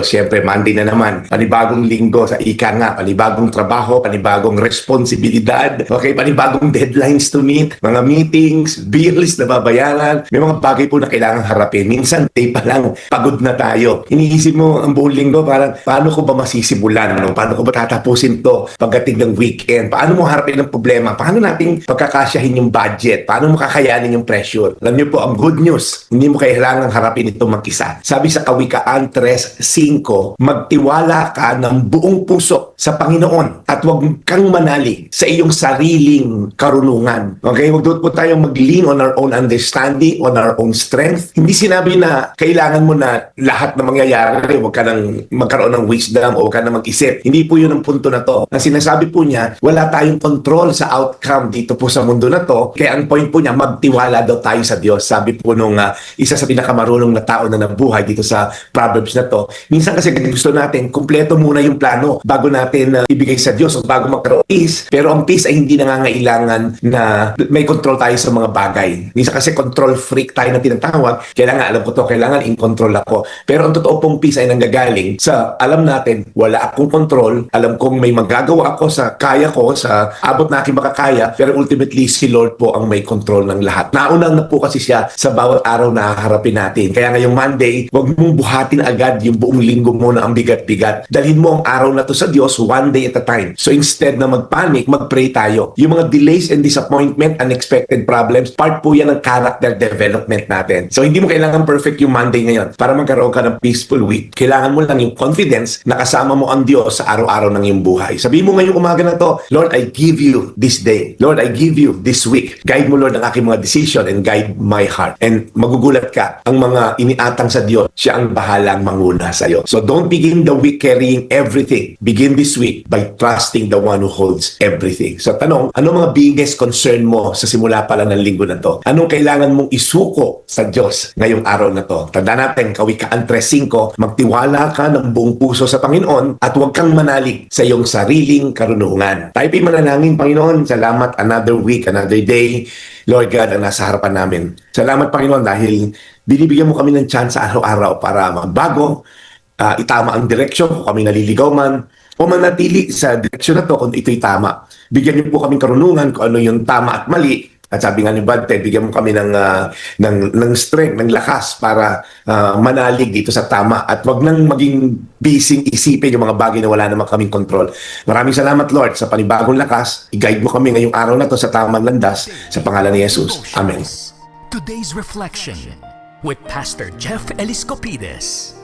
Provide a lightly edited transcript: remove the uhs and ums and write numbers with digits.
Siyempre, Monday na naman. Panibagong linggo sa ika nga. Panibagong trabaho, panibagong responsibilidad. Okay, panibagong deadlines to meet. Mga meetings, bills na babayaran. May mga bagay po na kailangan harapin. Minsan, day pa lang, pagod na tayo. Iniisip mo ang buong linggo, parang, paano ko ba masisimulan? No? Paano ko ba tatapusin to pagdating ng weekend? Paano mo harapin ang problema? Paano natin pagkakasyahin yung budget? Paano mo kakayanin yung pressure? Alam niyo po, ang good news, hindi mo kailangan harapin ito mag-isa. Sabi sa Kawikaan 3:5, magtiwala ka ng buong puso sa Panginoon at huwag kang manali sa iyong sariling karunungan. Okay? Huwag po tayong mag-lean on our own understanding, on our own strength. Hindi sinabi na kailangan mo na lahat na mangyayari, huwag ka nang magkaroon ng wisdom o huwag ka nang mag-isip. Hindi po yun ang punto na to. Ang sinasabi po niya, wala tayong control sa outcome dito po sa mundo na to. Kaya ang point po niya, magtiwala daw tayo sa Diyos. Sabi po nung isa sa pinakamarunong na tao na nabuhay dito sa Proverbs na to. Minsan kasi gusto natin, kumpleto muna yung plano bago natin ibigay sa Diyos o bago magkaroon peace. Pero ang peace ay hindi nangangailangan na may control tayo sa mga bagay. Minsan kasi control freak tayo na tinatawag. Kailangan, alam ko to, kailangan in control ako. Pero ang totoo pong peace ay nanggagaling sa alam natin, wala akong control. Alam kong may magagawa ako sa kaya ko, sa abot na aking makakaya. Pero ultimately, si Lord po ang may control ng lahat. Naunang na po kasi siya sa bawat araw na haharapin natin. Kaya ngayong Monday, huwag mong buhatin agad yung buong linggo mo na ang bigat-bigat. Dalhin mo ang araw na to sa Diyos one day at a time. So instead na mag-panic, mag-pray tayo. Yung mga delays and disappointment, unexpected problems, part po yan ng character development natin. So hindi mo kailangan perfect yung Monday ngayon para magkaroon ka ng peaceful week. Kailangan mo lang yung confidence na kasama mo ang Diyos sa araw-araw ng iyong buhay. Sabihin mo ngayong umaga na to, Lord, I give you this day. Lord, I give you this week. Guide mo, Lord, ang aking mga decision and guide my heart. And magugulat ka, ang mga iniatang sa Diyos, siya ang bahalang manguna sa iyo. So don't begin the week carrying everything. Begin this week by trusting the one who holds everything. So tanong, ano mga biggest concern mo sa simula pa lang ng linggo na to? Anong kailangan mong isuko sa Diyos ngayong araw na to? Tandaan natin, Kawikaan 3:5, magtiwala ka ng buong puso sa Panginoon at huwag kang manalig sa iyong sariling karunungan. Tayo po'y manalangin, Panginoon. Salamat, another week, another day. Lord God, ang nasa harapan namin. Salamat, Panginoon, dahil binibigyan mo kami ng chance araw-araw para magbago, itama ang direksyon kung kami naliligaw man, o manatili sa direksyon na to kung ito'y tama. Bigyan niyo po kami karunungan kung ano yung tama at mali. At sabi nga ni Bante, bigyan mo kami ng strength, ng lakas para manalig dito sa tama. At wag nang maging busy isipin yung mga bagay na wala naman kaming control. Maraming salamat, Lord, sa panibagong lakas. I-guide mo kami ngayong araw na to sa tamang landas. Sa pangalan ni Jesus. Amen. Today's Reflection with Pastor Jeff Eliscopides.